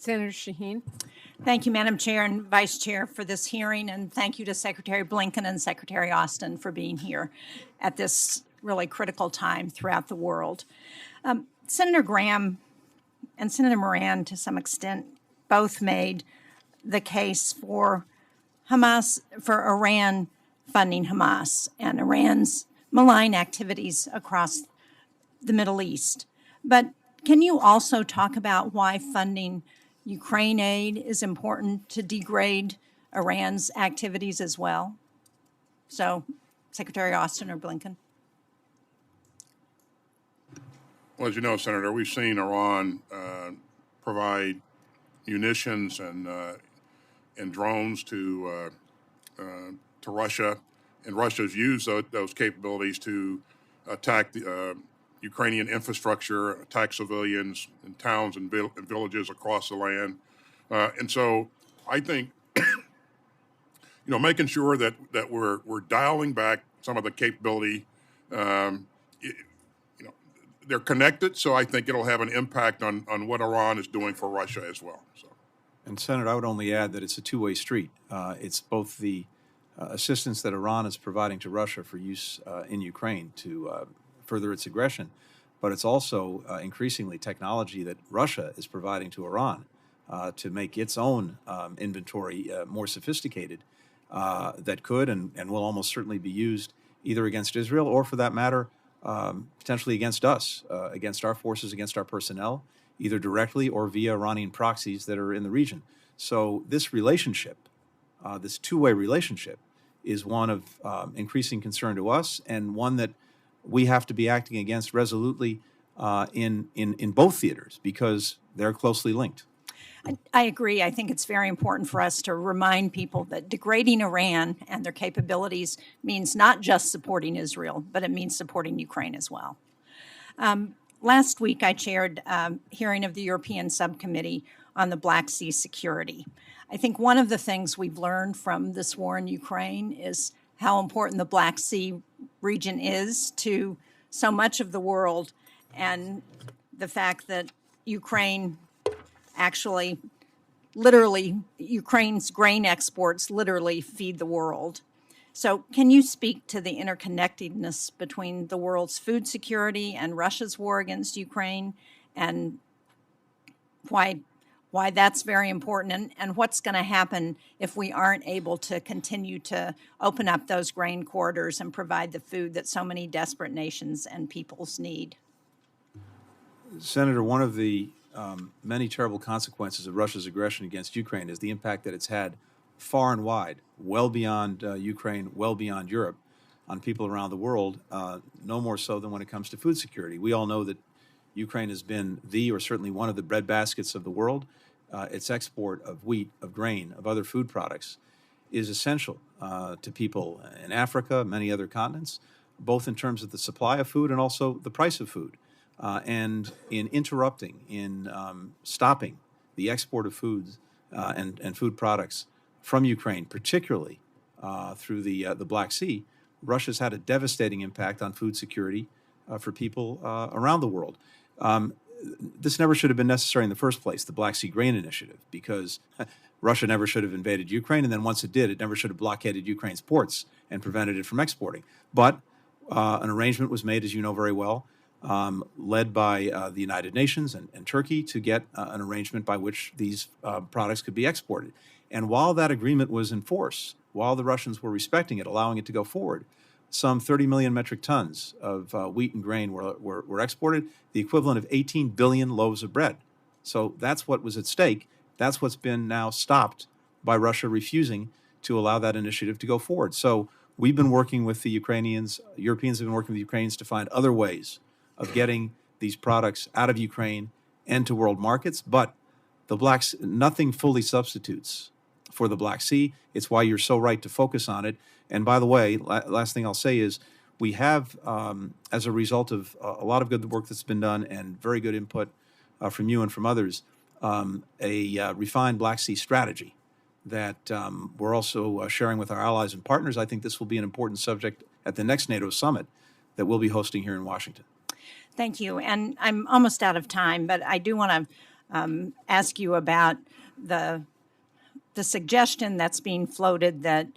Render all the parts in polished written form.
Senator Shaheen. Thank you, Madam Chair and Vice Chair, for this hearing, and thank you to Secretary Blinken and Secretary Austin for being here at this really critical time throughout the world. Senator Graham and Senator Moran, to some extent, both made the case for Hamas, for Iran funding Hamas and Iran's malign activities across the Middle East. But can you also talk about why funding Ukraine aid is important to degrade Iran's activities as well? So, Secretary Austin or Blinken? Well, as you know, Senator, we've seen Iran provide munitions and drones to Russia, and Russia's used those capabilities to attack the Ukrainian infrastructure, attack civilians in towns and villages across the land. And so I think, making sure that we're dialing back some of the capability, they're connected, so I think it'll have an impact on what Iran is doing for Russia as well. So. And Senator, I would only add that it's a two-way street. It's both the assistance that Iran is providing to Russia for use in Ukraine to further its aggression, but it's also increasingly technology that Russia is providing to Iran to make its own inventory more sophisticated that could and will almost certainly be used either against Israel or, for that matter, potentially against us, against our forces, against our personnel, either directly or via Iranian proxies that are in the region. So this relationship, this two-way relationship, is one of increasing concern to us, and one that we have to be acting against resolutely in both theaters, because they're closely linked. I agree. I think it's very important for us to remind people that degrading Iran and their capabilities means not just supporting Israel, but it means supporting Ukraine as well. Last week, I chaired a hearing of the European Subcommittee on the Black Sea security. I think one of the things we've learned from this war in Ukraine is how important the Black Sea region is to so much of the world, and the fact that Ukraine actually, literally, Ukraine's grain exports literally feed the world. So can you speak to the interconnectedness between the world's food security and Russia's war against Ukraine, and why that's very important, and what's going to happen if we aren't able to continue to open up those grain corridors and provide the food that so many desperate nations and peoples need? Senator, one of the many terrible consequences of Russia's aggression against Ukraine is the impact that it's had far and wide, well beyond Ukraine, well beyond Europe, on people around the world, no more so than when it comes to food security. We all know that Ukraine has been or certainly one of the breadbaskets of the world. Its export of wheat, of grain, of other food products is essential to people in Africa, many other continents, both in terms of the supply of food and also the price of food. And in interrupting, in stopping the export of foods and food products from Ukraine, particularly through the Black Sea, Russia's had a devastating impact on food security for people around the world. This never should have been necessary in the first place, the Black Sea Grain Initiative, because Russia never should have invaded Ukraine, and then once it did, it never should have blockaded Ukraine's ports and prevented it from exporting. But an arrangement was made, as you know very well, led by the United Nations and Turkey, to get an arrangement by which these products could be exported. And while that agreement was in force, while the Russians were respecting it, allowing it to go forward, some 30 million metric tons of wheat and grain were exported, the equivalent of 18 billion loaves of bread. So that's what was at stake. That's what's been now stopped by Russia refusing to allow that initiative to go forward. So we've been working with the Ukrainians, Europeans have been working with the Ukrainians to find other ways of getting these products out of Ukraine and to world markets, but nothing fully substitutes for the Black Sea. It's why you're so right to focus on it. And by the way, last thing I'll say is we have, as a result of a lot of good work that's been done and very good input from you and from others, a refined Black Sea strategy that we're also sharing with our allies and partners. I think this will be an important subject at the next NATO summit that we'll be hosting here in Washington. Thank you. And I'm almost out of time, but I do want ask you about the suggestion that's being floated that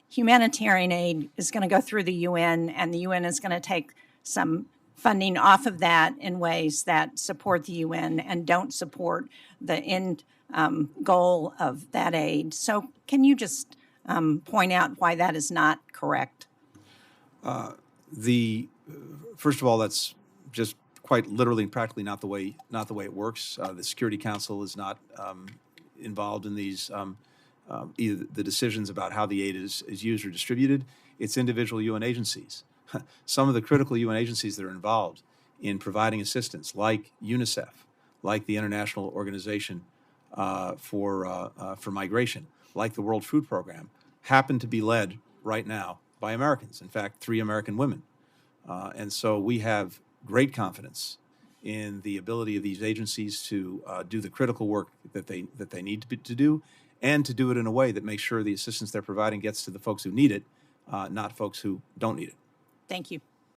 humanitarian aid is going to go through the UN, and the UN is going to take some funding off of that in ways that support the UN and don't support the end goal of that aid. So can you just point out why that is not correct? First of all, that's just quite literally and practically not the way it works. The Security Council is not involved in these either the decisions about how the aid is used or distributed. It's individual UN agencies. Some of the critical UN agencies that are involved in providing assistance, like UNICEF, like the International Organization for Migration, like the World Food Program, happen to be led right now by Americans. In fact, 3 American women. And so we have great confidence in the ability of these agencies to do the critical work that they need to do, and to do it in a way that makes sure the assistance they're providing gets to the folks who need it, not folks who don't need it. Thank you.